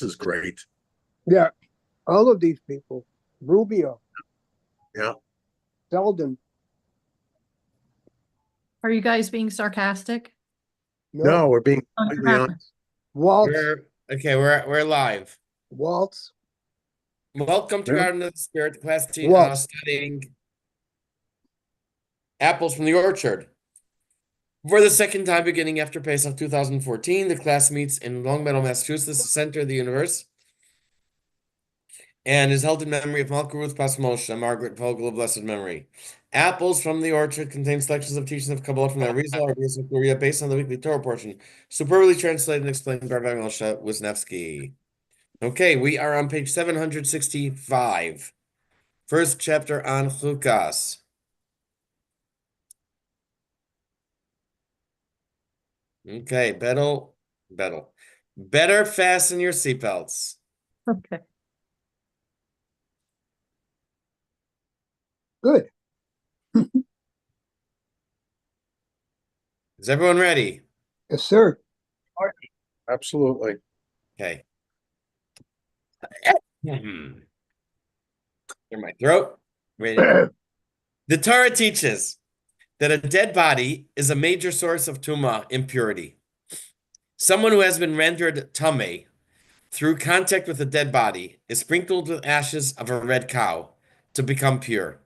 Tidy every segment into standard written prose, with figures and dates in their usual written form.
is great. Yeah, all of these people, Rubio, Yeah. Selden, Are you guys being sarcastic? No, we're being Oh, completely you're not. honest. Waltz, We're live. Waltz, Welcome to Yeah. Garden of the Spirit, class Waltz. studying apples from the orchard. For the second time beginning after Pesach 2014, the class meets in Longmeadow, Massachusetts, the center of the universe, and is held in memory of Malka Ruth Pas Moshe, Margaret Vogel of blessed memory. Apples from the Orchard contain selections of teachings of Kabbalah from the Arizal or Korea based on the weekly Torah portion, superbly translated and explained by Rabbi Moshe Wisniewski. Okay, we are on page 765. First chapter on Chukas. Okay, better fasten your seatbelts. Okay. Good. Is everyone ready? Yes, sir. Absolutely. Okay. Clear my throat. Ready? The Torah teaches that a dead body is a major source of tumah, impurity. Someone who has been rendered tameh through contact with a dead body is sprinkled with ashes of a red cow to become pure.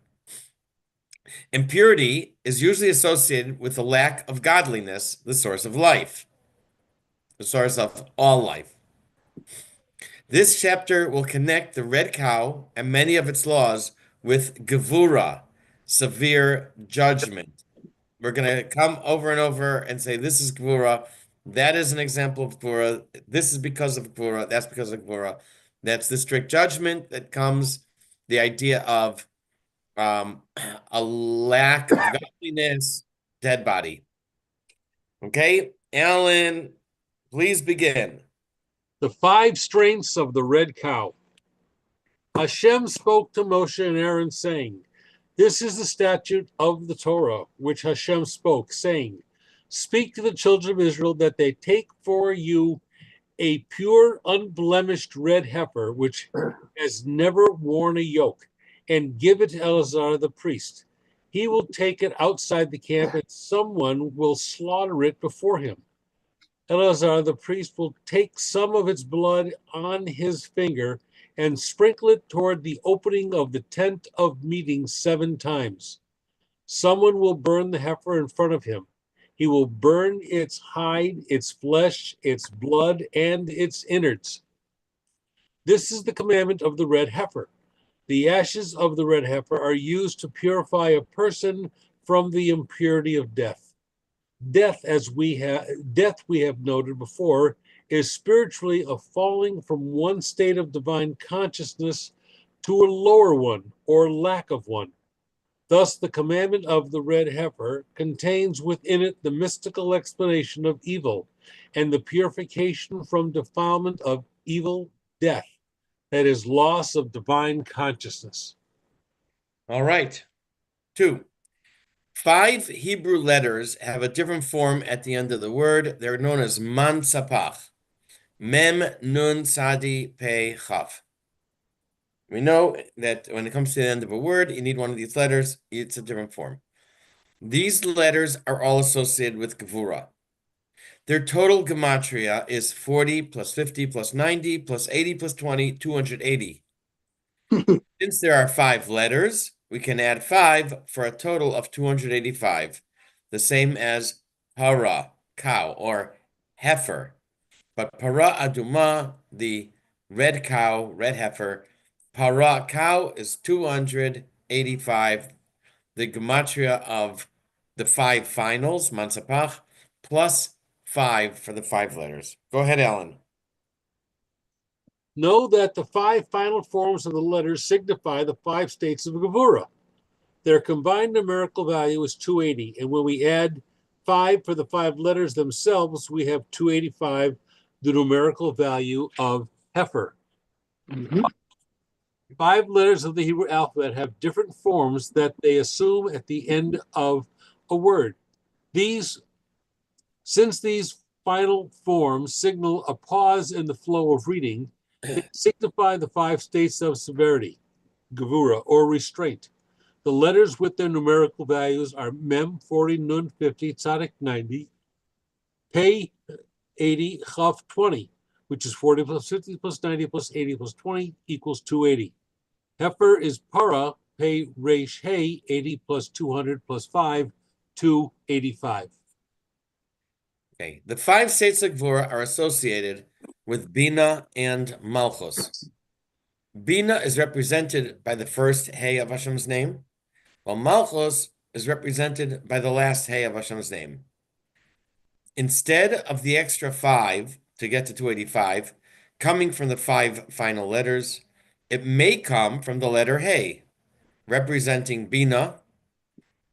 Impurity is usually associated with the lack of godliness, the source of life, the source of all life. This chapter will connect the red cow and many of its laws with gevura, severe judgment. We're going to come over and over and say, this is gevura, that is an example of gevura, this is because of gevura, that's because of gevura. That's the strict judgment that comes, the idea of a lack of godliness, dead body. Okay, Alan, please begin. The 5 strengths of the red cow. Hashem spoke to Moshe and Aaron, saying, "This is the statute of the Torah, which Hashem spoke, saying, Speak to the children of Israel that they take for you a pure, unblemished red heifer, which has never worn a yoke, and give it to Eleazar the priest. He will take it outside the camp, and someone will slaughter it before him. Eleazar the priest will take some of its blood on his finger and sprinkle it toward the opening of the tent of meeting 7 times. Someone will burn the heifer in front of him. He will burn its hide, its flesh, its blood, and its innards. This is the commandment of the red heifer. The ashes of the red heifer are used to purify a person from the impurity of death. Death we have noted before, is spiritually a falling from one state of divine consciousness to a lower one or lack of one. Thus, the commandment of the red heifer contains within it the mystical explanation of evil and the purification from defilement of evil, death, that is, loss of divine consciousness. All right. 2. 5 Hebrew letters have a different form at the end of the word. They're known as man sapach. Mem, nun, sadi, pe, chaf. We know that when it comes to the end of a word, you need one of these letters. It's a different form. These letters are all associated with gevura. Their total gematria is 40 plus 50 plus 90 plus 80 plus 20, 280. Since there are 5 letters, we can add 5 for a total of 285, the same as para, cow, or heifer. But para aduma, the red cow, red heifer, para cow is 285, the gematria of the 5 finals, mansapach, plus 5 for the 5 letters. Go ahead, Alan. Know that the 5 final forms of the letters signify the 5 states of Gevura. Their combined numerical value is 280, and when we add 5 for the 5 letters themselves, we have 285, the numerical value of heifer. 5 letters of the Hebrew alphabet have different forms that they assume at the end of a word. Since these final forms signal a pause in the flow of reading, They signify the 5 states of severity, gevura, or restraint. The letters with their numerical values are mem 40, nun 50, tzadik 90, pei 80, chaf 20, which is 40 plus 50 plus 90 plus 80 plus 20 equals 280. Heifer is para, pei resh hey, 80 plus 200 plus 5, 285. Okay, the 5 states of Gvura are associated with Bina and Malchus. Bina is represented by the first Hey of Hashem's name, while Malchus is represented by the last Hey of Hashem's name. Instead of the extra 5 to get to 285, coming from the 5 final letters, it may come from the letter Hey, representing Bina,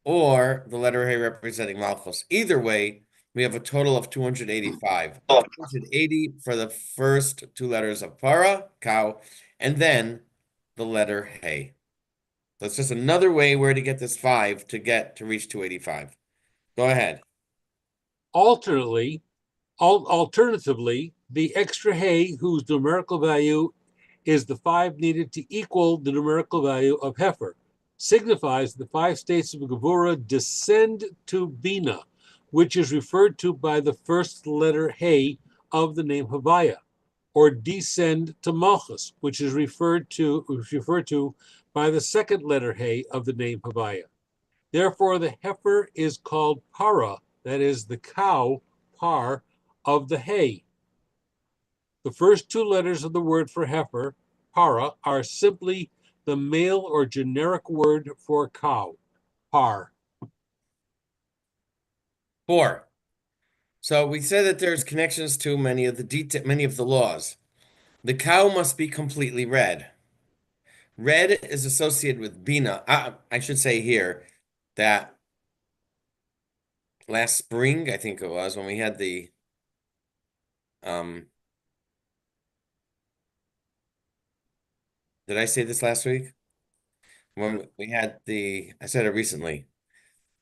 or the letter Hey representing Malchus. Either way, we have a total of 285. 280 for the first 2 letters of para, cow, and then the letter Hey. That's just another way where to get this 5 to reach 285. Go ahead. Alternatively, the extra hey, whose numerical value is the 5 needed to equal the numerical value of heifer, signifies the 5 states of Gevura descend to Bina, which is referred to by the first letter hey of the name Havaya, or descend to Malchus, which is referred to by the second letter hey of the name Havaya. Therefore, the heifer is called para, that is the cow, par, of the hay. The first 2 letters of the word for heifer, para, are simply the male or generic word for cow, par. 4. So we said that there's connections to many of the laws. The cow must be completely red. Red is associated with Bina. I should say here that last spring, I think it was, when we had the did I say this last week? When we had I said it recently.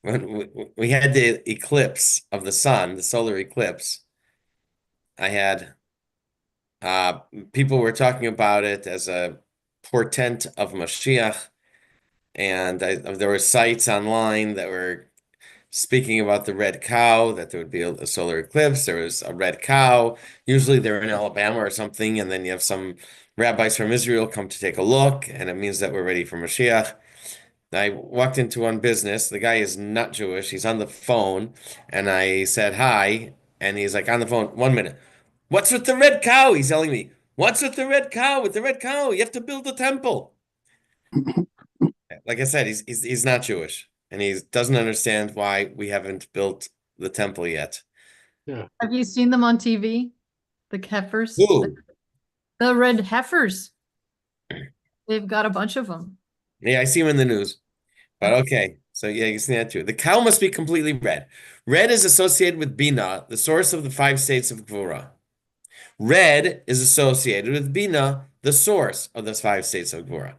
When we had the eclipse of the sun, the solar eclipse, I had people were talking about it as a portent of Mashiach, and there were sites online that were speaking about the red cow, that there would be a solar eclipse. There was a red cow. Usually they're in Alabama or something, and then you have some rabbis from Israel come to take a look, and it means that we're ready for Mashiach. I walked into one business. The guy is not Jewish. He's on the phone, and I said hi, and he's like on the phone. 1 minute. What's with the red cow? He's telling me. What's with the red cow? With the red cow, you have to build a temple. Like I said, he's not Jewish, and he doesn't understand why we haven't built the temple yet. Yeah. Have you seen them on TV? The heifers? Who? The red heifers. They've got a bunch of them. Yeah, I see him in the news. But okay, so yeah, you see that too. The cow must be completely red. Red is associated with Bina, the source of the 5 states of Gvura. Red is associated with Bina, the source of the 5 states of Gvura.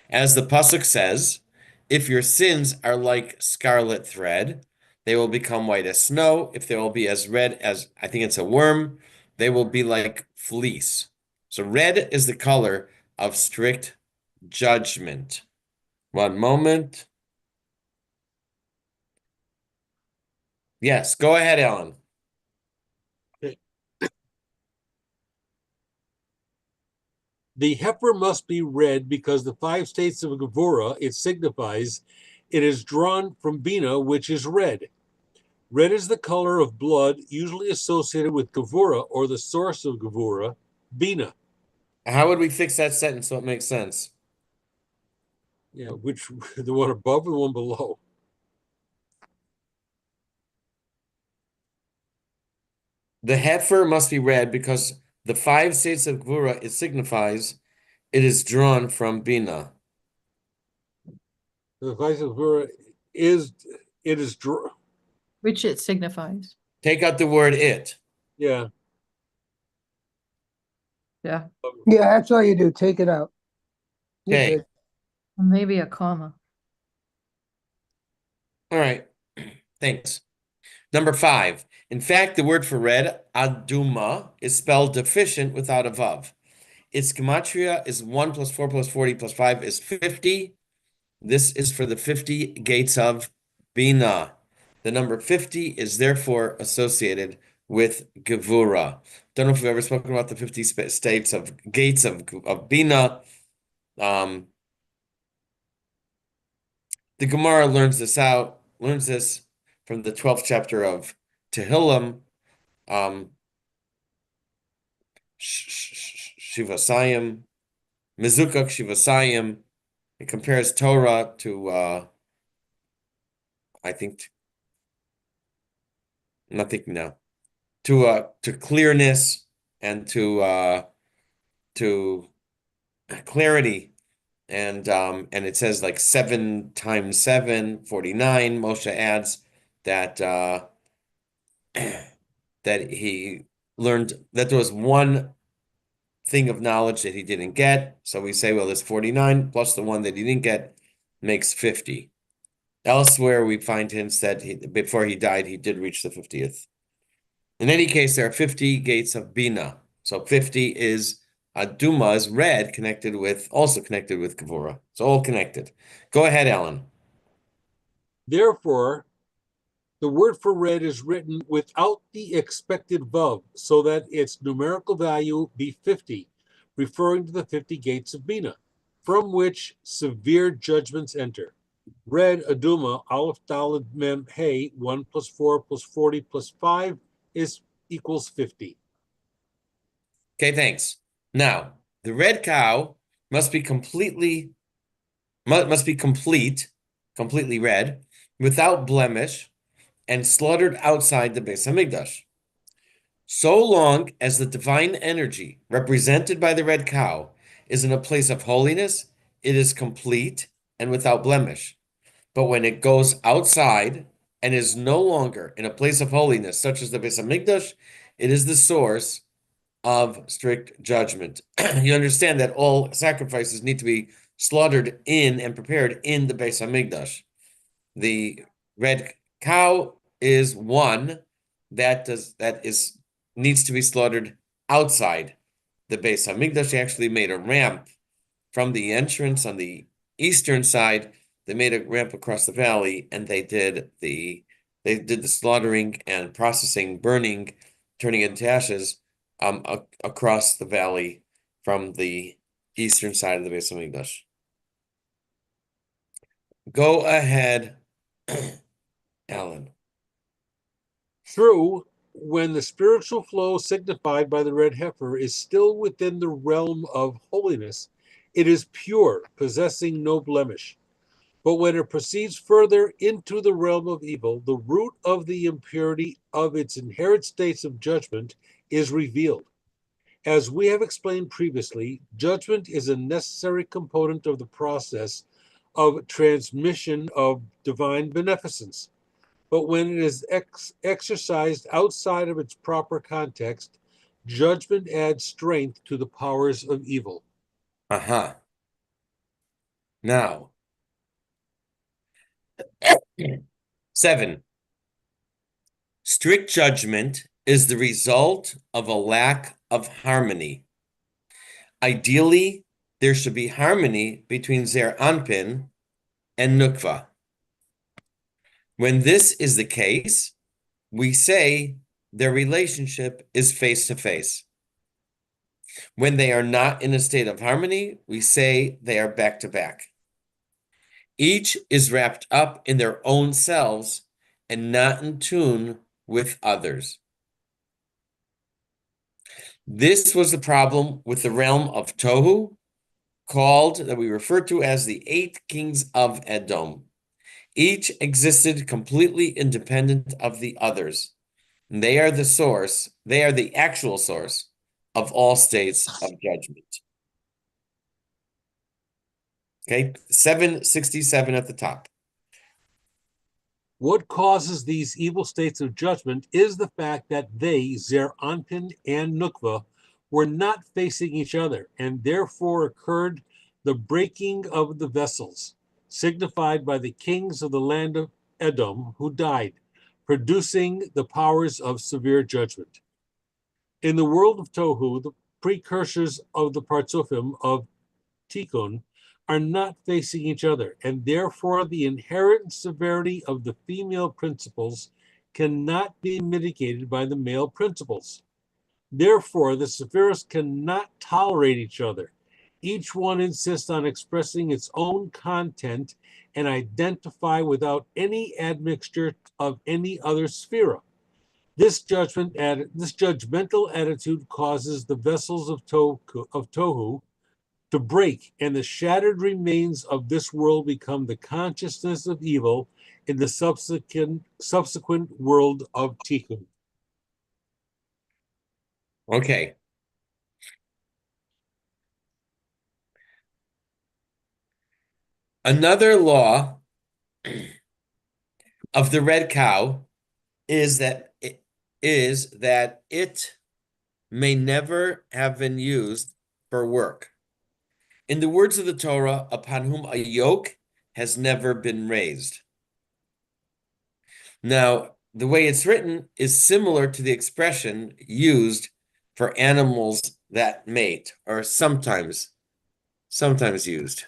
As the pasuk says, if your sins are like scarlet thread, they will become white as snow. If they will be as red as, I think it's a worm, they will be like fleece. So red is the color of strict judgment. One moment. Yes, go ahead, Alan. The heifer must be red because the 5 states of Gevura, it signifies, it is drawn from Bina, which is red. Red is the color of blood usually associated with Gevura, or the source of Gevura, Bina. How would we fix that sentence so it makes sense? Yeah, which the one above or the one below? The heifer must be red because the 5 states of Gvura, it signifies it is drawn from Bina. The 5 states of Gevura is Which it signifies. Take out the word it. yeah. Yeah. Yeah, that's all you do. Take it out. You're Okay. good. Maybe a comma. All right. Thanks. Number 5. In fact, the word for red, aduma, is spelled deficient without a vav. Its gematria is 1 plus 4 plus 40 plus 5 is 50. This is for the 50 gates of Bina. The number 50 is therefore associated with Gevura. Don't know if we've ever spoken about the 50 states of gates of Bina. The Gemara learns this from the 12th chapter of Tehillim. Shivasayim, Mizukak Shivasayim. It compares Torah to, I think, nothing now, to clearness and to clarity, and it says like 7 times 7, 49. Moshe adds that that he learned that there was one thing of knowledge that he didn't get. So we say, well, this 49 plus the one that he didn't get makes 50. Elsewhere, we find hints that before he died, he did reach the 50th. In any case, there are 50 gates of Bina. So 50 is Duma is red, also connected with Gevura. It's all connected. Go ahead, Alan. Therefore, the word for red is written without the expected vav, so that its numerical value be 50, referring to the 50 gates of Bina, from which severe judgments enter. Red, Aduma, Aleph, Daled, Mem, Hey, 1 plus 4 plus 40 plus 5 equals 50. Okay, thanks. Now, the red cow must be completely red, without blemish, and slaughtered outside the Beis Hamikdash. So long as the divine energy represented by the red cow is in a place of holiness, it is complete and without blemish. But when it goes outside and is no longer in a place of holiness, such as the Beis Hamikdash, it is the source of strict judgment. You understand that all sacrifices need to be slaughtered in and prepared in the Beis Hamikdash. The red cow is one that needs to be slaughtered outside the Beis Hamikdash. They actually made a ramp from the entrance on the eastern side. They made a ramp across the valley, and they did the slaughtering and processing, burning, turning it into ashes across the valley from the eastern side of the Beis Hamikdash. Go ahead, Alan. True, when the spiritual flow signified by the red heifer is still within the realm of holiness, it is pure, possessing no blemish. But when it proceeds further into the realm of evil, the root of the impurity of its inherent states of judgment is revealed. As we have explained previously, judgment is a necessary component of the process of transmission of divine beneficence. But when it is exercised outside of its proper context, judgment adds strength to the powers of evil. Uh-huh. Now, 7. Strict judgment is the result of a lack of harmony. Ideally, there should be harmony between Zer Anpin and Nukva. When this is the case, we say their relationship is face-to-face. When they are not in a state of harmony, we say they are back-to-back. Each is wrapped up in their own selves and not in tune with others. This was the problem with the realm of Tohu, that we refer to as the 8 kings of Edom. Each existed completely independent of the others. And they are the actual source of all states of judgment. Okay, 767 at the top. What causes these evil states of judgment is the fact that they, Zer Anpin and Nukva, were not facing each other, and therefore occurred the breaking of the vessels, signified by the kings of the land of Edom who died, producing the powers of severe judgment. In the world of Tohu, precursors of the Partsufim of Tikkun are not facing each other, and therefore the inherent severity of the female principles cannot be mitigated by the male principles. Therefore, the Sephiros cannot tolerate each other. Each one insists on expressing its own content and identify without any admixture of any other Sephira. This judgmental attitude causes the vessels of Tohu to break, and the shattered remains of this world become the consciousness of evil in the subsequent world of Tikkun. Okay. Another law of the red cow is that it may never have been used for work. In the words of the Torah, upon whom a yoke has never been raised. Now, the way it's written is similar to the expression used for animals that mate, or sometimes used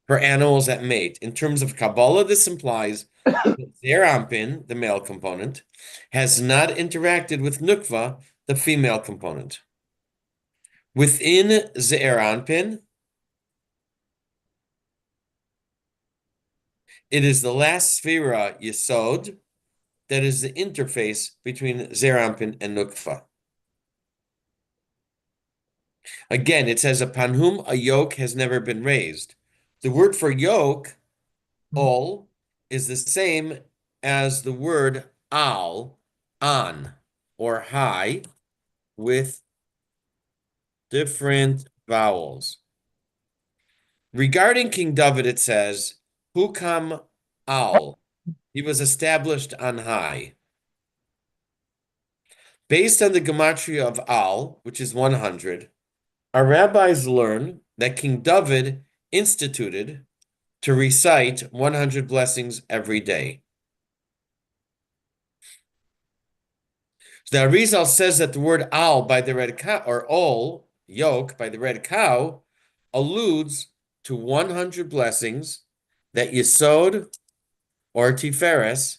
for animals that mate. In terms of Kabbalah, this implies that Zeir Anpin, the male component, has not interacted with Nukva, the female component. Within Zeir Anpin, it is the last Sphira Yesod that is the interface between Zeir Anpin and Nukva. Again, it says, upon whom a yoke has never been raised. The word for yoke, ol, is the same as the word al, on, or high, with different vowels. Regarding King David, it says, Hukam al, he was established on high. Based on the gematria of al, which is 100, our rabbis learn that King David instituted to recite 100 blessings every day. So the Arizal says that the word al by the red cow, or ol, yoke, by the red cow, alludes to 100 blessings that Yesod or Tiferes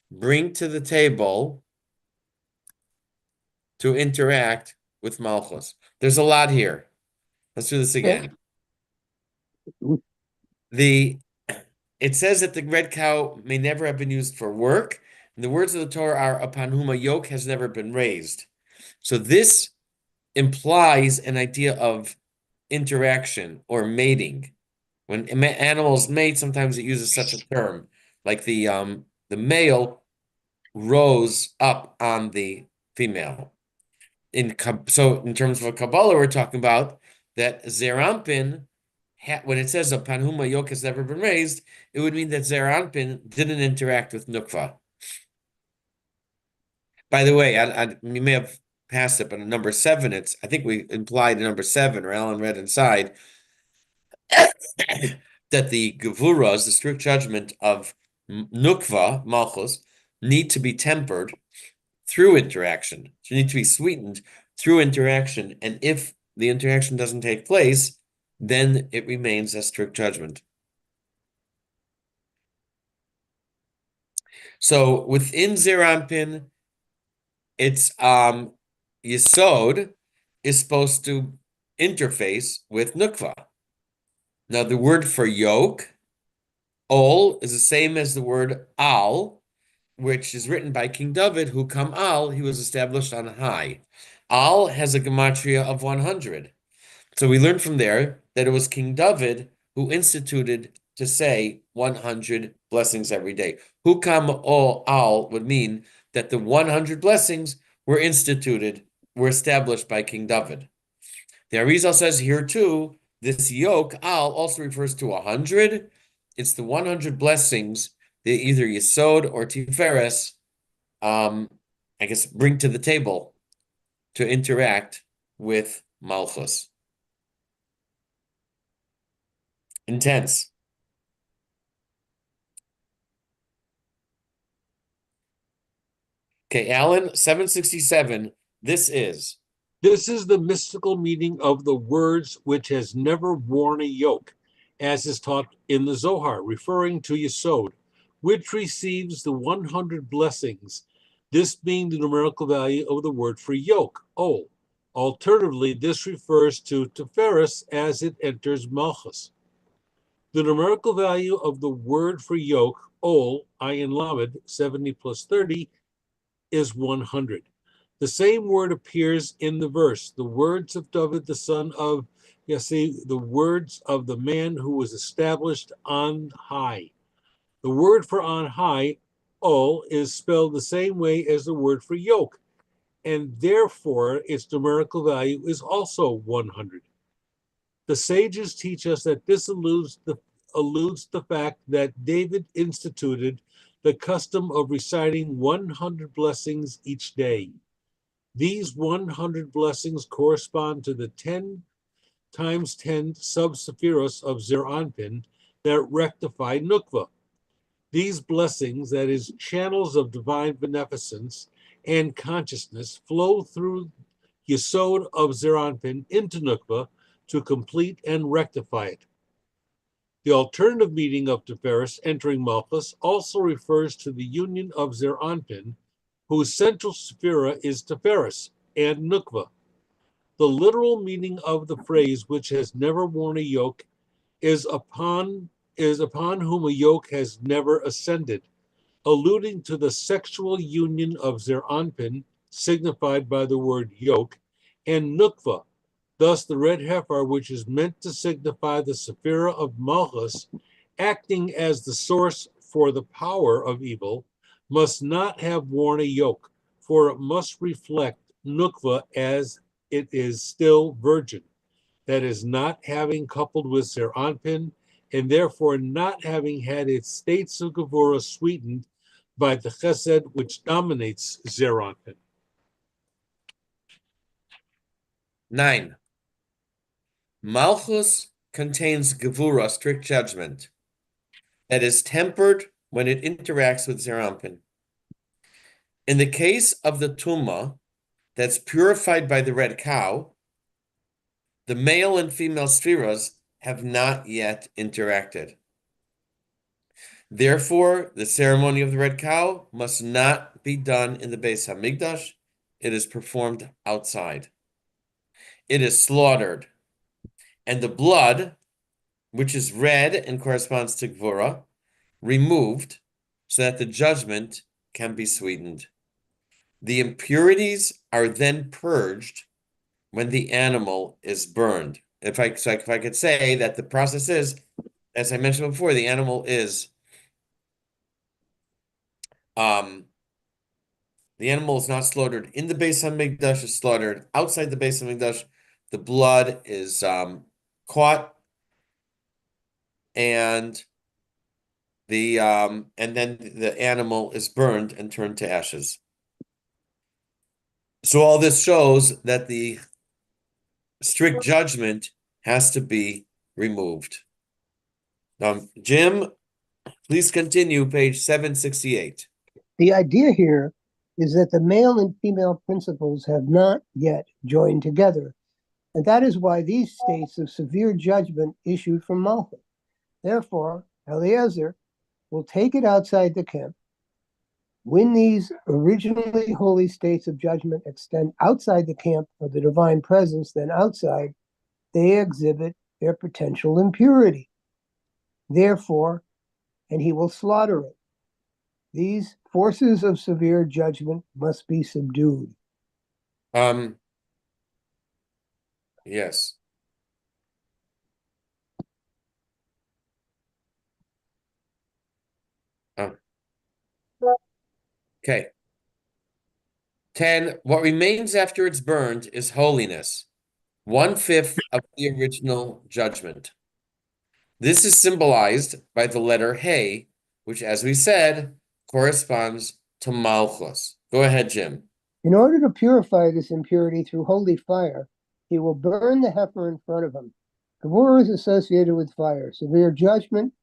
bring to the table to interact with Malchus. There's a lot here. Let's do this again. It says that the red cow may never have been used for work. And the words of the Torah are, upon whom a yoke has never been raised. So this implies an idea of interaction or mating. When animals mate, sometimes it uses such a term, like the male rose up on the female. So in terms of a Kabbalah, we're talking about that Zeir Anpin, when it says upon whom a yoke has never been raised, it would mean that Zeir Anpin didn't interact with Nukva. By the way, you may have passed it, but in number 7, I think we implied in number 7, or Alan read inside, that the Gevuras, the strict judgment of Nukva, Malchus, need to be tempered through interaction. So need to be sweetened through interaction. And if the interaction doesn't take place, then it remains a strict judgment. So within Zeir Anpin, it's Yesod is supposed to interface with Nukva. Now the word for yoke, ol, is the same as the word al, which is written by King David, who come al, he was established on high. Al has a gematria of 100. So we learned from there that it was King David who instituted to say 100 blessings every day. Hukam o al would mean that the 100 blessings were established by King David. The Arizal says here too, this yoke, al, also refers to 100. It's the 100 blessings that either Yesod or Tiferes, bring to the table to interact with Malchus. Intense. Okay, Alan, 767. This is. This is the mystical meaning of the words which has never worn a yoke, as is taught in the Zohar, referring to Yesod, which receives the 100 blessings, this being the numerical value of the word for yoke, ol. Alternatively, this refers to Tiferes as it enters Malchus. The numerical value of the word for yoke, ol, ayin lamed, 70 plus 30, is 100. The same word appears in the verse. The words of David, the son of Yassi, the words of the man who was established on high. The word for on high, ol, is spelled the same way as the word for yoke, and therefore its numerical value is also 100. The sages teach us that this alludes to the fact that David instituted the custom of reciting 100 blessings each day. These 100 blessings correspond to the 10 times 10 sub-sephiros of Zer Anpin that rectify Nukva. These blessings, that is, channels of divine beneficence and consciousness, flow through Yesod of Zer Anpin into Nukva to complete and rectify it. The alternative meaning of Tiferes entering Malchus also refers to the union of Zer Anpin, whose central sephira is Tiferes and Nukva. The literal meaning of the phrase, which has never worn a yoke, is upon whom a yoke has never ascended, alluding to the sexual union of Zer Anpin, signified by the word yoke, and Nukva. Thus, the red heifer, which is meant to signify the sephira of Malchus, acting as the source for the power of evil, must not have worn a yoke, for it must reflect Nukva as it is still virgin, that is, not having coupled with Zer Anpin, and therefore not having had its states of Gevurah sweetened by the chesed which dominates Zer Anpin. 9. Malchus contains Gevurah, strict judgment, that is tempered when it interacts with Zer Anpin. In the case of the Tumah, that's purified by the red cow, the male and female spheras have not yet interacted. Therefore, the ceremony of the red cow must not be done in the Beis Hamikdash. It is performed outside. It is slaughtered, and the blood, which is red and corresponds to Gvura, removed so that the judgment can be sweetened. The impurities are then purged when the animal is burned. If I could say that the process is, as I mentioned before, the animal is not slaughtered in the Beis Hamikdash, it's slaughtered outside the Beis Hamikdash. The blood is caught, and then the animal is burned and turned to ashes. So all this shows that the strict judgment has to be removed. Jim, please continue, page 768. The idea here is that the male and female principles have not yet joined together, and that is why these states of severe judgment issued from Malchus. Therefore, Eliezer will take it outside the camp. When these originally holy states of judgment extend outside the camp of the divine presence, then outside, they exhibit their potential impurity. Therefore, and he will slaughter it. These forces of severe judgment must be subdued. Yes. Okay. 10. What remains after it's burned is holiness, 1/5 of the original judgment. This is symbolized by the letter He, which, as we said, corresponds to Malchus. Go ahead, Jim. In order to purify this impurity through holy fire, he will burn the heifer in front of him. Gevurah is associated with fire. Severe judgment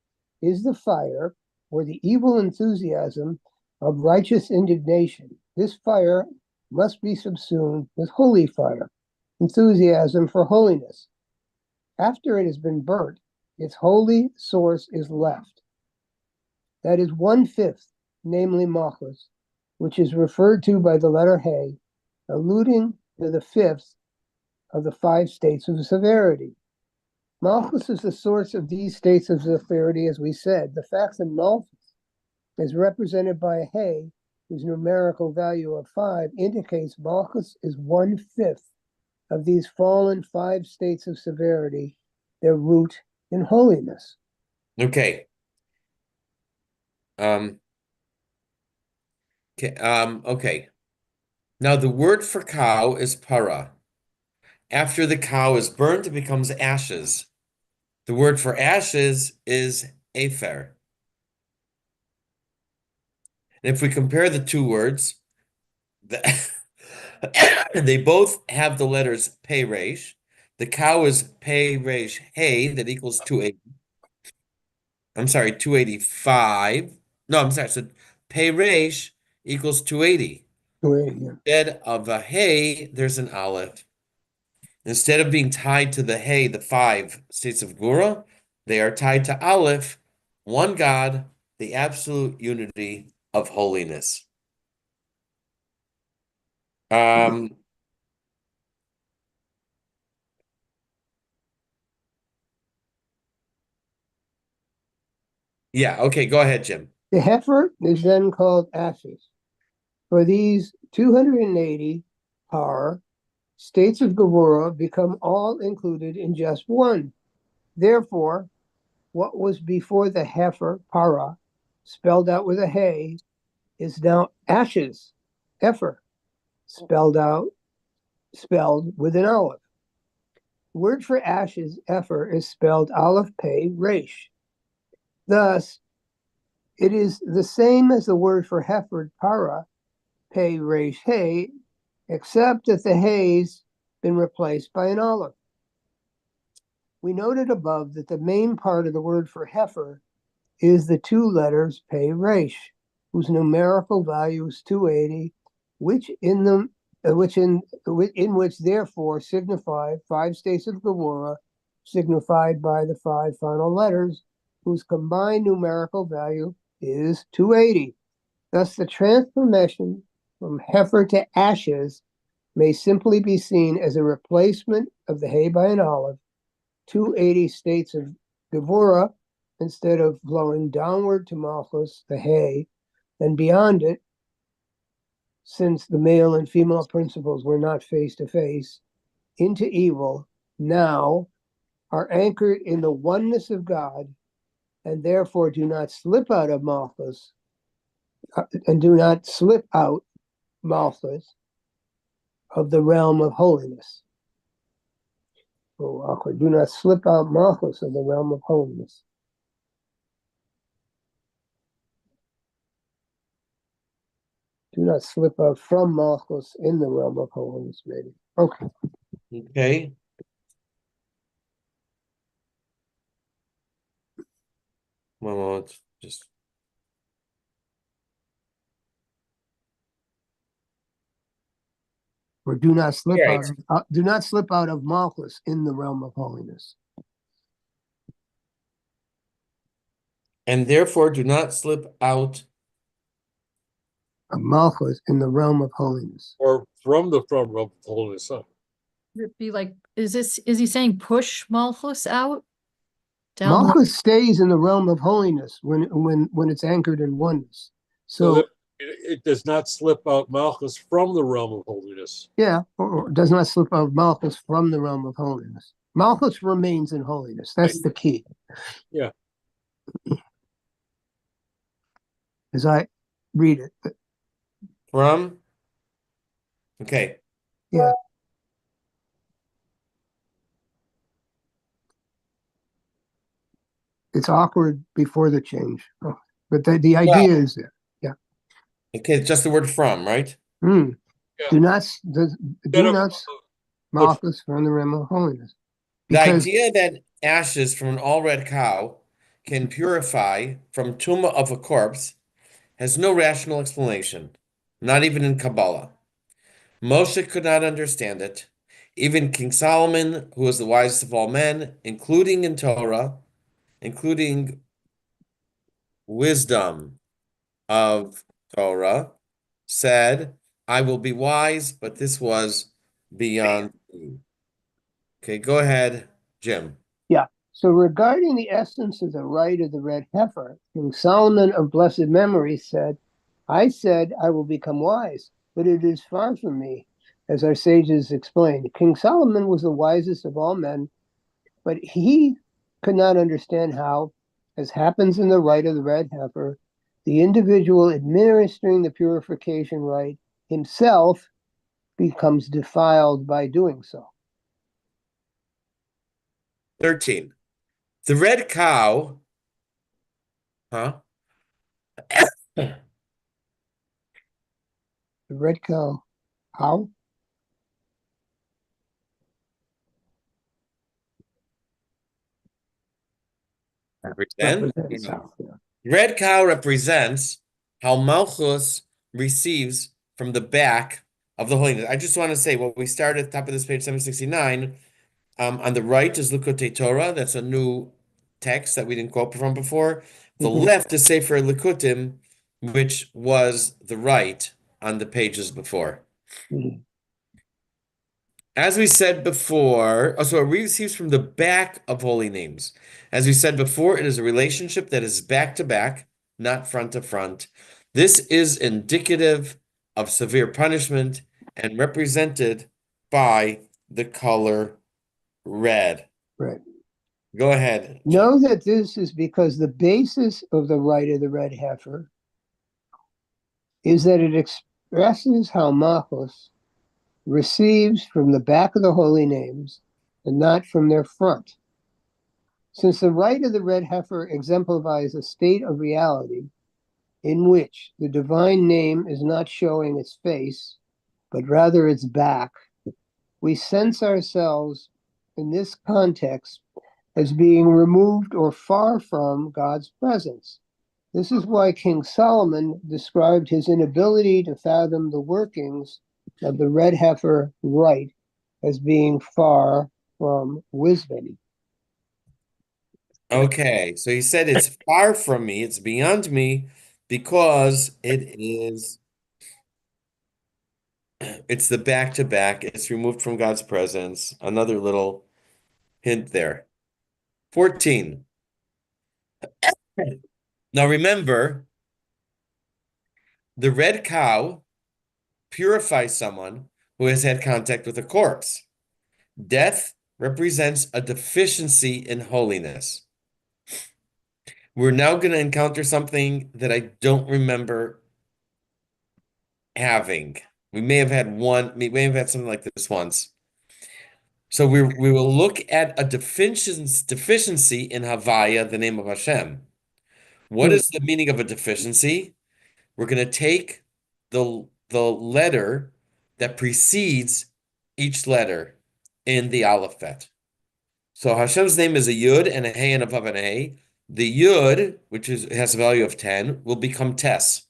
is the fire, or the evil enthusiasm of righteous indignation. This fire must be subsumed with holy fire, enthusiasm for holiness. After it has been burnt, its holy source is left. That is 1/5, namely Malchus, which is referred to by the letter He, alluding to the fifth of the 5 states of severity. Malchus is the source of these states of severity, as we said. The fact that Malchus is represented by a He, whose numerical value of 5, indicates Malchus is 1/5 of these fallen 5 states of severity, their root in holiness. Okay. Okay. Now the word for cow is para. After the cow is burnt, it becomes ashes. The word for ashes is afer. And if we compare the two words, they both have the letters pei resh. The cow is pei resh hey, that equals 280. I'm sorry, 285. No, I'm sorry. So pei resh equals 280. Instead of a hey, there's an aleph. Instead of being tied to the hey, the 5 states of Gura, they are tied to aleph, one God, the absolute unity of holiness. Yeah, okay, go ahead, Jim. The heifer is then called ashes. For these 280 par states of Gevurah become all included in just one. Therefore, what was before the heifer, para, spelled out with a hey, is now ashes, heifer, spelled with an aleph. Word for ashes, heifer, is spelled aleph pei resh. Thus, it is the same as the word for heifer, para, pei resh hey, except that the hay's been replaced by an aleph. We noted above that the main part of the word for heifer is the 2 letters pei resh, whose numerical value is 280, which therefore signify 5 states of Gevurah, signified by the 5 final letters, whose combined numerical value is 280. Thus, the transformation from heifer to ashes may simply be seen as a replacement of the hay by an aleph, 280 states of Gevurah, instead of flowing downward to Malchus, the hay, and beyond it, since the male and female principles were not face to face, into evil, now are anchored in the oneness of God, and therefore do not slip out of Malchus, and do not slip out Malchus of the realm of holiness. Oh, awkward. Do not slip out Malchus of the realm of holiness. Do not slip out from Malchus in the realm of holiness, maybe. Okay. Okay. Well, it's just Or do not slip Right. out of Malchus in the realm of holiness. and therefore do not slip out. Of Malchus in the realm of holiness. Or from the realm of holiness. Huh? Would it be like, is he saying push Malchus out? Downward? Malchus stays in the realm of holiness when it's anchored in oneness. So So that it does not slip out Malchus from the realm of holiness. yeah, or does not slip out Malchus from the realm of holiness. Malchus remains in holiness. That's Right. the key. Yeah. As I read it. From? Okay. Yeah. It's awkward before the change. Oh, but the idea is there. Yeah. Okay, it's just the word from, right? Mm. Yeah. Do not Instead Malchus from the realm of holiness. The Because idea that ashes from an all red cow can purify from tumah of a corpse has no rational explanation, not even in Kabbalah. Moshe could not understand it. Even King Solomon, who was the wisest of all men, including in Torah, including wisdom of Torah, said, I will be wise, but this was beyond me. Okay, go ahead, Jim. Yeah. So regarding the essence of the right of the red heifer, King Solomon of blessed memory said, I said I will become wise, but it is far from me, as our sages explained. King Solomon was the wisest of all men, but he could not understand how, as happens in the rite of the red heifer, the individual administering the purification rite himself becomes defiled by doing so. 13. The red cow, huh? The red cow, how? Represents how. Yeah. Red cow represents how Malchus receives from the back of the holiness. I just want to say what we started at the top of this page 769. On the right is Likutei Torah. That's a new text that we didn't quote from before. The left is Sefer Likutim, which was the right on the pages before. Mhm. As we said before, so it receives from the back of holy names. As we said before, it is a relationship that is back to back, not front to front. This is indicative of severe punishment and represented by the color red. Right. Go ahead, Jim. Know that this is because the basis of the rite of the red heifer is that it expresses how Malchus receives from the back of the holy names and not from their front. Since the rite of the red heifer exemplifies a state of reality in which the divine name is not showing its face, but rather its back, we sense ourselves in this context as being removed or far from God's presence. This is why King Solomon described his inability to fathom the workings of the red heifer rite as being far from wisdom. Okay, so he said it's far from me, it's beyond me, because it's the back to back, it's removed from God's presence. Another little hint there. 14. Now remember, the red cow purifies someone who has had contact with a corpse. Death represents a deficiency in holiness. We're now going to encounter something that I don't remember having. We may have had something like this once. So we will look at a deficiency in Havaya, the name of Hashem. What is the meaning of a deficiency? We're going to take the letter that precedes each letter in the alphabet. So Hashem's name is a Yud and a Hey and a Vav and a Hey. The Yud, which has a value of 10, will become Tes,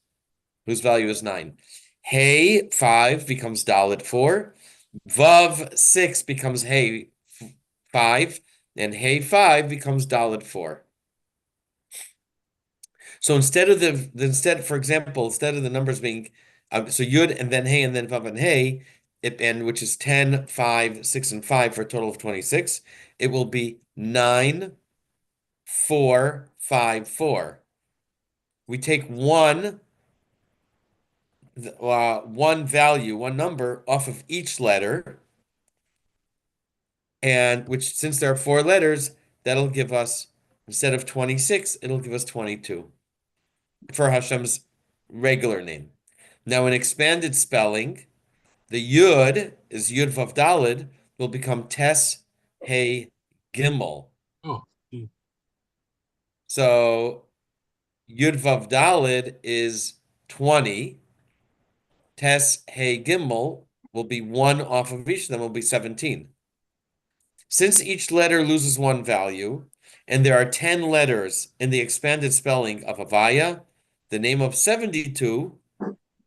whose value is 9. Hey 5 becomes Dalet 4. Vav 6 becomes Hey 5, and Hey 5 becomes Dalet 4. So instead of for example, instead of the numbers being so Yud and then Hey and then Vav and Hey, which is 10, 5, 6, and 5 for a total of 26, it will be 9, 4, 5, 4. We take one value, one number off of each letter, and which, since there are 4 letters, that'll give us, instead of 26, it'll give us 22 for Hashem's regular name. Now, in expanded spelling, the Yud is Yud Vav Daled will become Tes Hey Gimel. Oh, So Yud Vav Daled is 20. Tes Hey Gimel will be 1 off of each of them, will be 17. Since each letter loses 1 value, and there are 10 letters in the expanded spelling of Havaya, the name of 72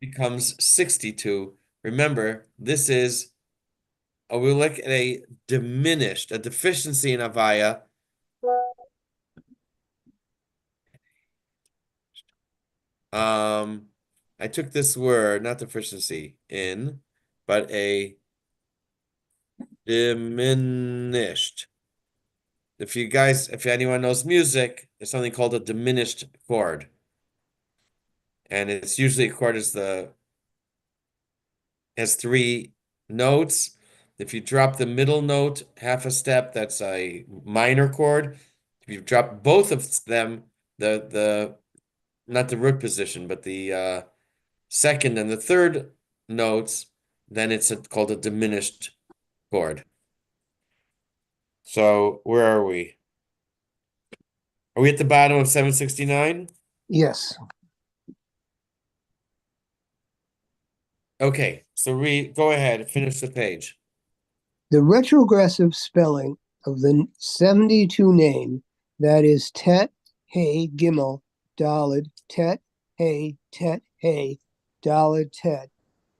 becomes 62, Remember, this is, we look at a deficiency in Havaya. I took this word, not deficiency in, but a diminished. If anyone knows music, there's something called a diminished chord. And it's usually a chord has 3 notes. If you drop the middle note half a step, that's a minor chord. If you drop both of them, not the root position, but the second and the third notes, then it's called a diminished chord. So where are we? Are we at the bottom of 769? Yes. Okay, so go ahead, finish the page. The retrogressive spelling of the 72 name, that is Tet, Hey, Gimel, Dalid, Tet, Hey, Dalid, Tet,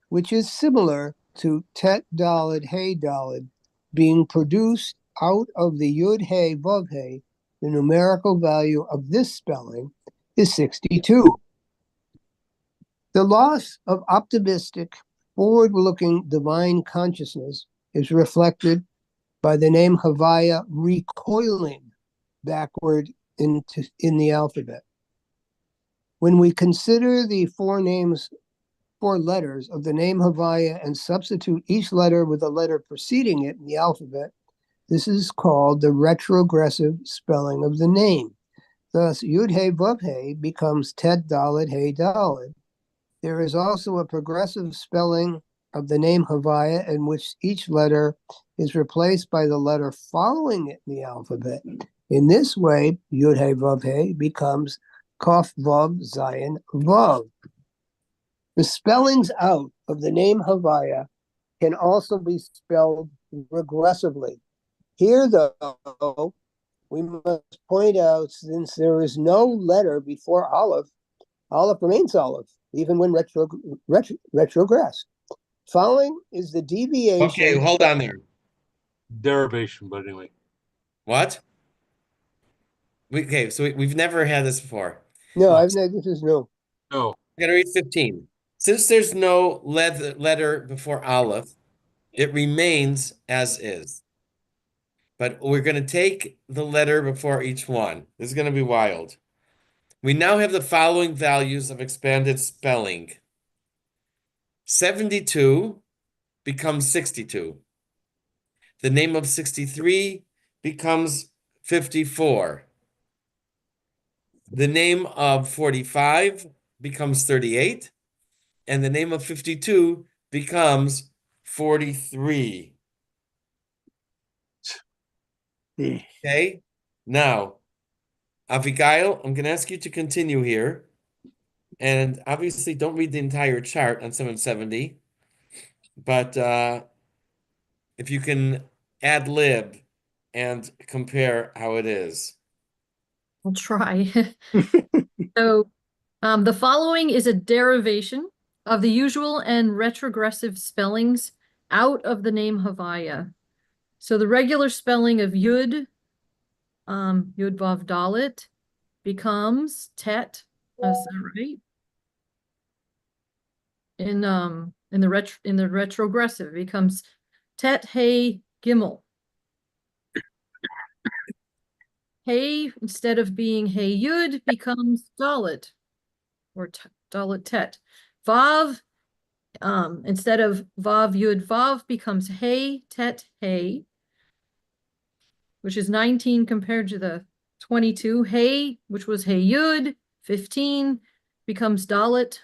which is similar to Tet, Dalid, Hey, Dalid, being produced out of the Yud, Hey, Vav, Hey. The numerical value of this spelling is 62. The loss of optimistic, forward-looking divine consciousness is reflected by the name Havaya recoiling backward in the alphabet. When we consider the 4 letters of the name Havaya and substitute each letter with a letter preceding it in the alphabet, this is called the retrogressive spelling of the name. Thus, Yud He Vav He becomes Tet Daled He Daled. There is also a progressive spelling of the name Havaya in which each letter is replaced by the letter following it in the alphabet. In this way, Yud He Vav He becomes Kof Vav Zayin Vav. The spellings out of the name Havaya can also be spelled regressively. Here, though, we must point out, since there is no letter before Aleph, Aleph remains Aleph, even when retrogressed. Following is the deviation. Okay, hold on there. Derivation, but anyway. What? So we've never had this before. No, What? this is new. No. I'm going to read 15. Since there's no letter before Aleph, it remains as is. But we're going to take the letter before each one. This is going to be wild. We now have the following values of expanded spelling. 72 becomes 62. The name of 63 becomes 54. The name of 45 becomes 38. And the name of 52 becomes 43. Okay? Now, Abigail, I'm going to ask you to continue here. And obviously, don't read the entire chart on 770. But if you can ad lib and compare how it is. I'll try. So the following is a derivation of the usual and retrogressive spellings out of the name Havaya. So the regular spelling of Yud, Yud Vav Dalet, becomes Tet. Is that right? In the retrogressive, it becomes Tet Hey Gimel. Hey, instead of being Hey Yud, becomes Dalet, or Dalet Tet. Vav, instead of Vav Yud Vav, becomes Hey Tet Hey, which is 19 compared to the 22. Hey, which was Hey Yud, 15, becomes Dalet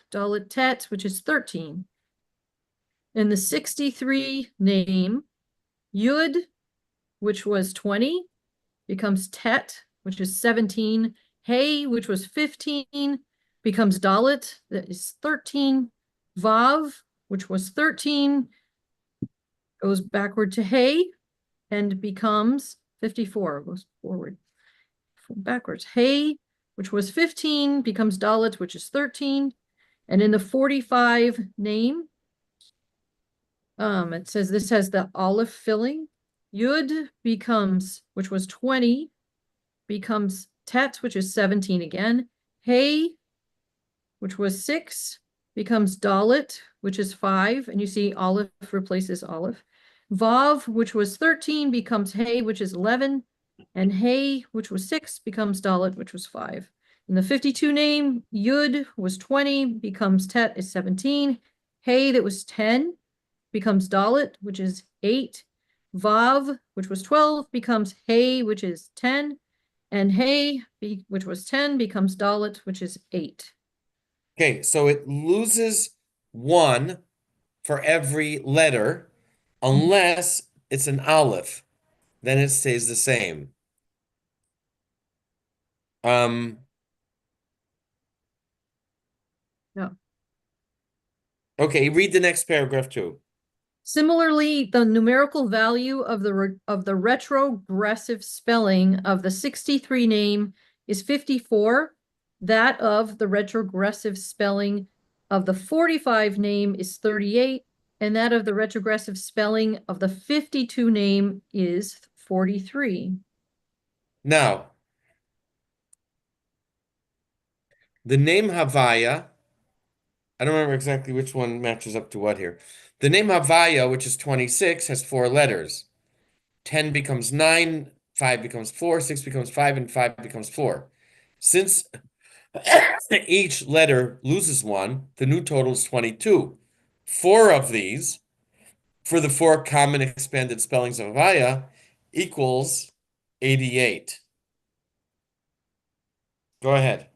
Tet, which is 13. In the 63 name, Yud, which was 20, becomes Tet, which is 17. Hey, which was 15, becomes Dalet, that is 13. Vav, which was 13, goes backward to Hey and becomes 54, goes forward, backwards. Hey, which was 15, becomes Dalet, which is 13. And in the 45 name, It says this has the aleph filling. Yud becomes, which was 20, becomes tet, which is 17 again. Hey, which was 6, becomes dalet, which is 5, and you see aleph replaces aleph. Vav, which was 13, becomes hey, which is 11, and hey, which was 6, becomes dalet, which was 5. And the 52 name, Yud, was 20, becomes tet, is 17. Hey, that was 10, becomes dalet, which is 8. Vav, which was 12, becomes hey, which is 10. And hey, which was 10, becomes dalet, which is 8. Okay, so it loses 1 for every letter unless it's an aleph. Then it stays the same. Yeah. Okay, read the next paragraph too. Similarly, the numerical value of the retrogressive spelling of the 63 name is 54. That of the retrogressive spelling of the 45 name is 38, and that of the retrogressive spelling of the 52 name is 43. Now, the name Havaya, I don't remember exactly which one matches up to what here. The name Havaya, which is 26, has 4 letters. 10 becomes 9, 5 becomes 4, 6 becomes 5, and 5 becomes 4. Since each letter loses 1, the new total is 22. 4 of these, for the 4 common expanded spellings of Havaya, equals 88. Go ahead.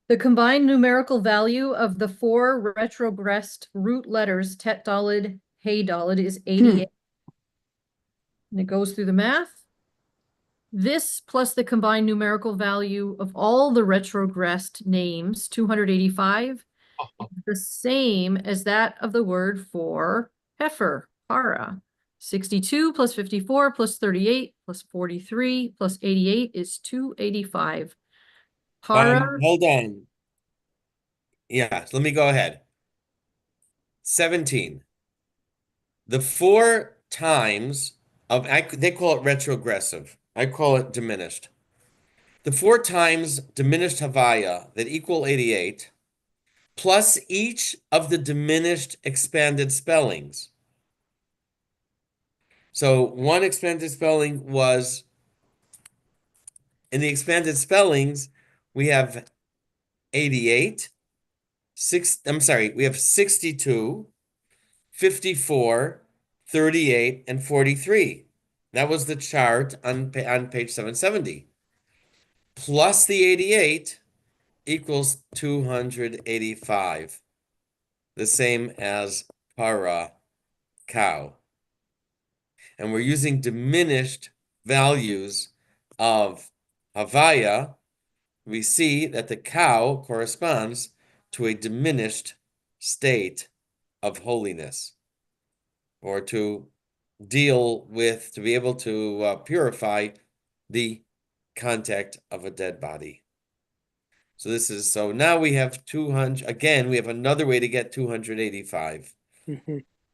The combined numerical value of the 4 retrogressed root letters, tet dalid, hey dalid, is 88. And it goes through the math. This plus the combined numerical value of all the retrogressed names, 285, is the same as that of the word for heifer, para. 62 plus 54 plus 38 plus 43 plus 88 is 285. Para. Hold on. Yeah, let me go ahead. 17. The 4 times of, they call it retrogressive. I call it diminished. The 4 times diminished Havaya that equal 88, plus each of the diminished expanded spellings. So one expanded spelling was, in the expanded spellings, we have 88, we have 62, 54, 38, and 43. That was the chart on page 770. Plus the 88 equals 285. The same as para, cow. And we're using diminished values of Havaya. We see that the cow corresponds to a diminished state of holiness, or to deal with, to be able to purify the contact of a dead body. So now we have 200, again, we have another way to get 285.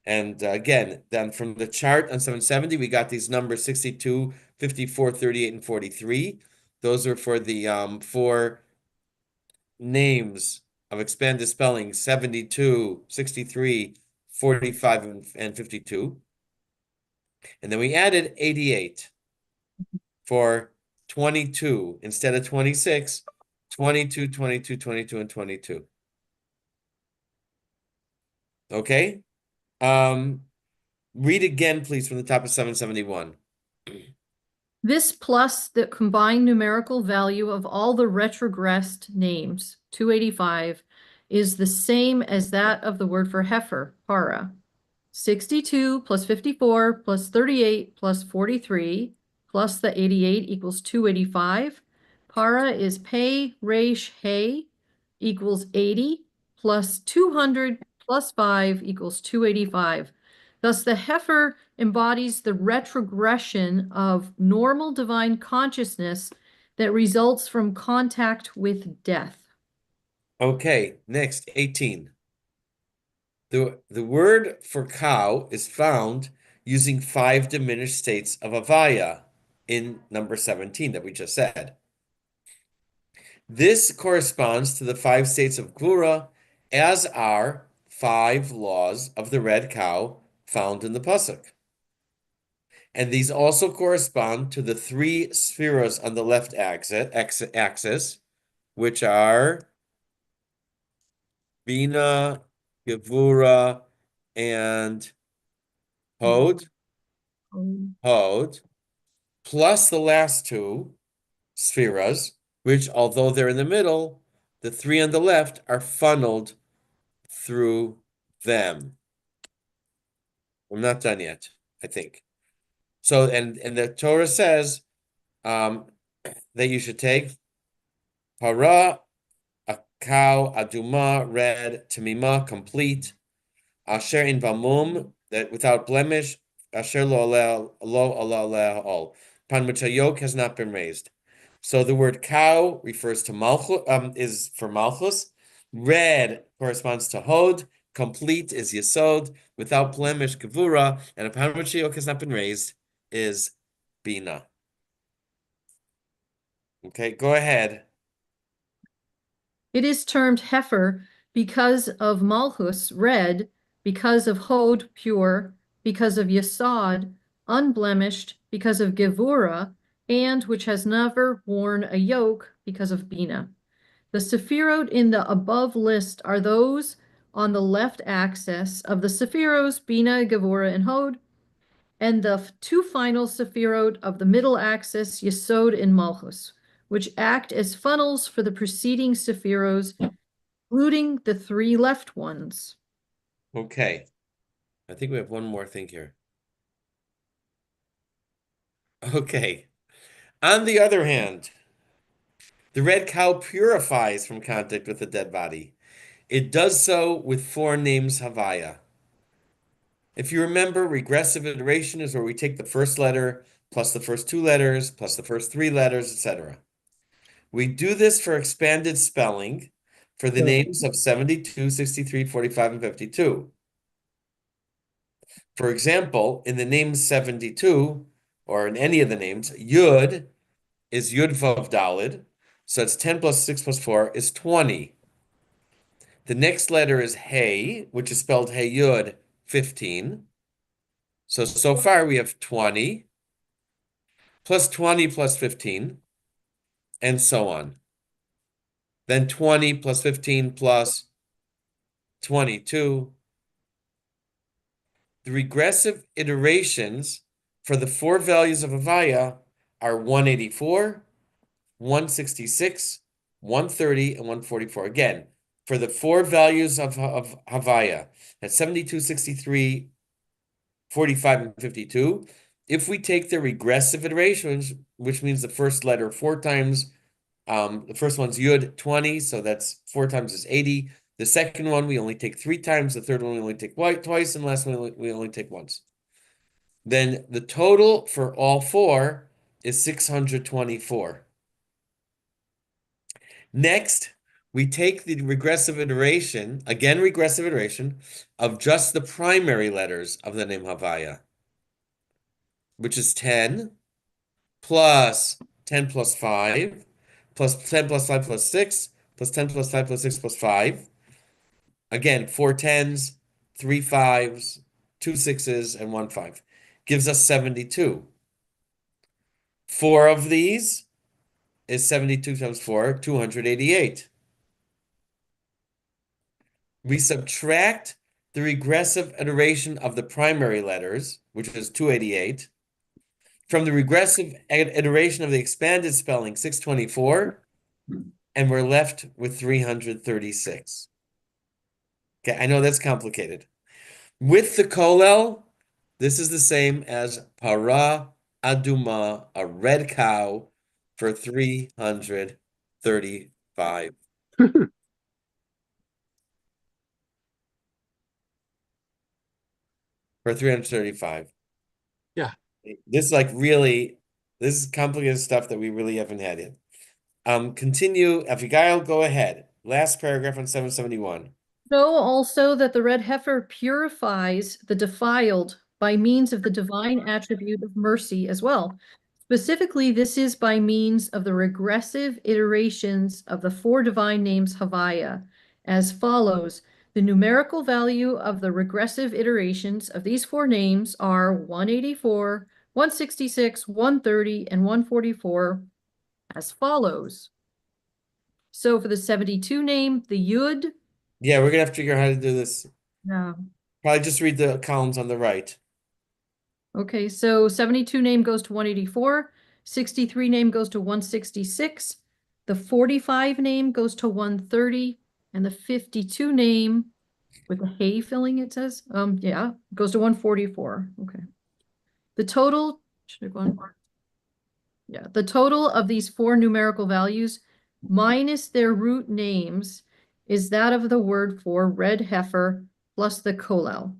And again, then from the chart on 770, we got these numbers 62, 54, 38, and 43. Those are for the 4 names of expanded spelling, 72, 63, 45, and 52. And then we added 88 for 22 instead of 26, 22, 22, 22, and 22. Okay? Read again, please, from the top of 771. This plus the combined numerical value of all the retrogressed names, 285, is the same as that of the word for heifer, para. 62 plus 54 plus 38 plus 43 plus the 88 equals 285. Para is pei, resh, hey equals 80 plus 200 plus 5 equals 285. Thus, the heifer embodies the retrogression of normal divine consciousness that results from contact with death. Okay, next, 18. The word for cow is found using 5 diminished states of Havaya in number 17 that we just said. This corresponds to the 5 states of Gvura, as are 5 laws of the red cow found in the pasuk. And these also correspond to the 3 spheros on the left axis, which are Bina, Gevura, and Hod, plus the last 2 spheras, which, although they're in the middle, the 3 on the left are funneled through them. I'm not done yet, I think. So, and the Torah says that you should take para, a cow, aduma, red, tamima, complete, asher in vamum, that without blemish, asher lo aleh all, upon which a yoke has not been raised. So the word cow refers to malchus, is for malchus. Red corresponds to hod. Complete is yesod. Without blemish, gevura, and upon which a yoke has not been raised is bina. Okay, go ahead. It is termed heifer because of malchus, red, because of hod, pure, because of yesod, unblemished, because of gevura, and which has never worn a yoke because of bina. The sephirot in the above list are those on the left axis of the sephiros, bina, gevura, and hod, and the 2 final sephirot of the middle axis, yesod and malchus, which act as funnels for the preceding sephiros, including the 3 left ones. Okay. I think we have one more thing here. Okay. On the other hand, the red cow purifies from contact with the dead body. It does so with 4 names Havaya. If you remember, regressive iteration is where we take the first letter plus the first 2 letters plus the first 3 letters, etc. We do this for expanded spelling for the names of 72, 63, 45, and 52. For example, in the name 72, or in any of the names, Yud is Yud Vav Dalid, so it's 10 plus 6 plus 4 is 20. The next letter is Hey, which is spelled Hey Yud, 15. So far we have 20, plus 20 plus 15, and so on. Then 20 plus 15 plus 22. The regressive iterations for the 4 values of Havaya are 184, 166, 130, and 144. Again, for the 4 values of Havaya, that's 72, 63, 45, and 52. If we take the regressive iterations, which means the first letter 4 times, the first one's Yud, 20, so that's 4 times is 80. The second one we only take 3 times, the third one we only take twice, and the last one we only take once. Then the total for all 4 is 624. Next, we take the regressive iteration, again regressive iteration, of just the primary letters of the name Havaya, which is 10 plus 10 plus 5 plus 10 plus 5 plus 6 plus 10 plus 5 plus 6 plus 5. Again, 4 10s, 3 5s, 2 6s, and 1 5. Gives us 72. 4 of these is 72 times 4, 288. We subtract the regressive iteration of the primary letters, which is 288, from the regressive iteration of the expanded spelling, 624, and we're left with 336. Okay, I know that's complicated. With the kollel, this is the same as para aduma, a red cow, for 335. For 335. Yeah. This is this is complicated stuff that we really haven't had yet. Continue, Abigail, go ahead. Last paragraph on 771. Know also that the red heifer purifies the defiled by means of the divine attribute of mercy as well. Specifically, this is by means of the regressive iterations of the 4 divine names Havaya, as follows. The numerical value of the regressive iterations of these 4 names are 184, 166, 130, and 144, as follows. So for the 72 name, the Yud. Yeah, we're gonna have to figure out how to do this. Yeah. Probably just read the columns on the right. Okay, so 72 name goes to 184, 63 name goes to 166, the 45 name goes to 130, and the 52 name with the hay filling, it says, yeah, goes to 144. Okay. The total, should have gone. Yeah, the total of these 4 numerical values minus their root names is that of the word for red heifer plus the kolel.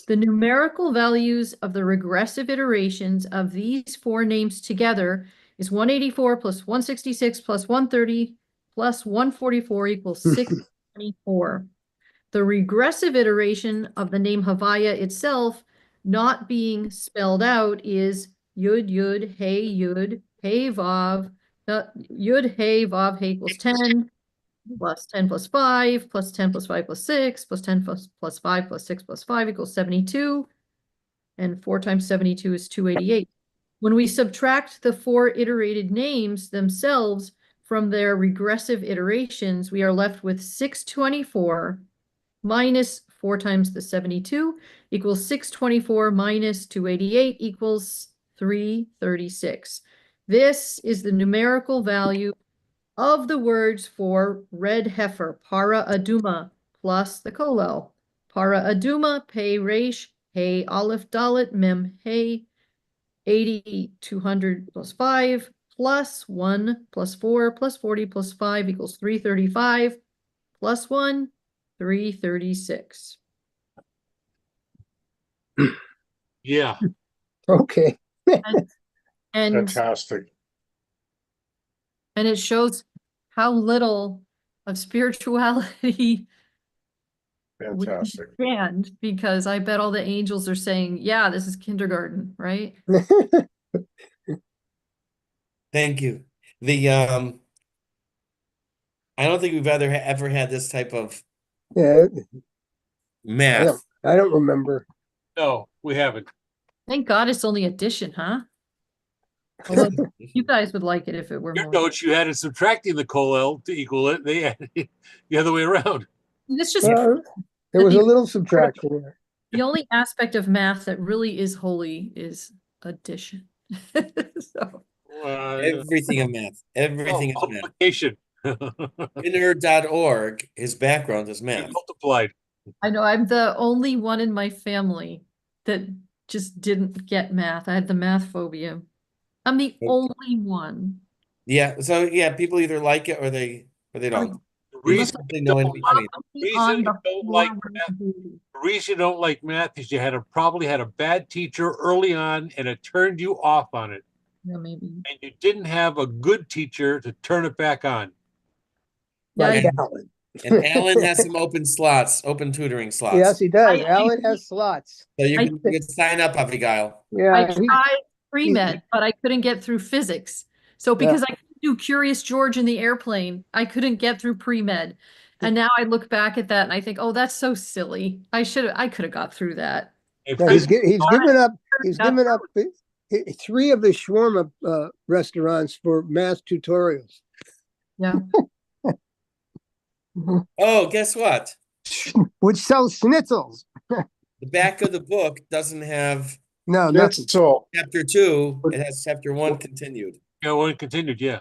The numerical values of the regressive iterations of these 4 names together is 184 plus 166 plus 130 plus 144 equals 624. The regressive iteration of the name Havaya itself not being spelled out is Yud, Yud, Hey, Yud, Hey, Vav, Yud, Hey, Vav, Hey equals 10, plus 10 plus 5, plus 10 plus 5 plus 6, plus 10 plus 5 plus 6 plus 5 equals 72. And 4 times 72 is 288. When we subtract the 4 iterated names themselves from their regressive iterations, we are left with 624 minus 4 times the 72 equals 624 minus 288 equals 336. This is the numerical value of the words for red heifer, para aduma, plus the kolel. Para aduma, pei resh, hey aleph dalet, mem hey, 80, 200 plus 5, plus 1, plus 4, plus 40, plus 5 equals 335, plus 1, 336. Yeah. Okay. And Fantastic. it shows how little of spirituality we Fantastic. understand, because I bet all the angels are saying, yeah, this is kindergarten, right? Thank you. The I don't think we've ever had this type of Yeah, math. I don't remember. No, we haven't. Thank God it's only addition, huh? Although you guys would like it if it were Your more. notes, you had it subtracting the kolel to equal it. They had it the other way around. It's just There was a little subtraction there. the only aspect of math that really is holy is addition. So Everything of math. Everything is math. multiplication. Inner.org, his background is math. Multiplied. I know I'm the only one in my family that just didn't get math. I had the math phobia. I'm the only one. Yeah, so yeah, people either like it or they don't. The There's reason simply no in between. On you the don't floor like with math, the- the reason you don't like math is you probably had a bad teacher early on and it turned you off on it. Yeah, maybe. And you didn't have a good teacher to turn it back on. Like Yeah, Alan. And Alan has some open slots, open tutoring slots. Yes, he does. I- Alan has slots. So you I- can sign up, Abigail. I Yeah, tried pre-med, but I couldn't get through physics. So because I couldn't do Curious George in the airplane, I couldn't get through pre-med. And now I look back at that and I think, oh, that's so silly. I could have got through that. And no, he's physics- given up. He's Got given up 3 of the shawarma restaurants for math tutorials. Yeah. Oh, guess what? Which sells schnitzels. The back of the book doesn't have No, That's nothing. all. chapter 2. It has chapter 1 continued. Yeah, one continued, yeah.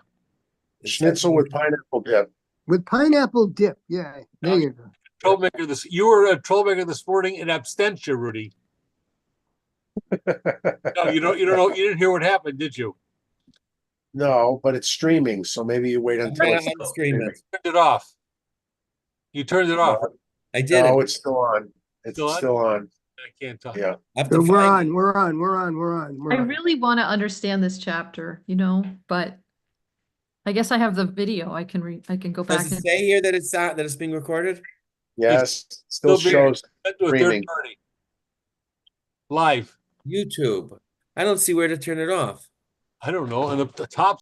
It's Schnitzel with pineapple dip. With pineapple dip. Yeah, there you go. Troublemaker you were a troublemaker this morning in absentia, Rudy. No, you don't know, you didn't hear what happened, did you? No, but it's streaming, so maybe you wait I'm until gonna it's unstream it. Turned it off. You turned it off. I did No, it. it's still on. It's Still on? still on. I can't talk. Yeah. I have to We're find on. We're on. I really want to understand this chapter, but I guess I have the video. I can go Does back it and say here that it's being recorded? Yes, still Still shows Let's do a third streaming. party. Live. YouTube. I don't see where to turn it off. I don't know. And the top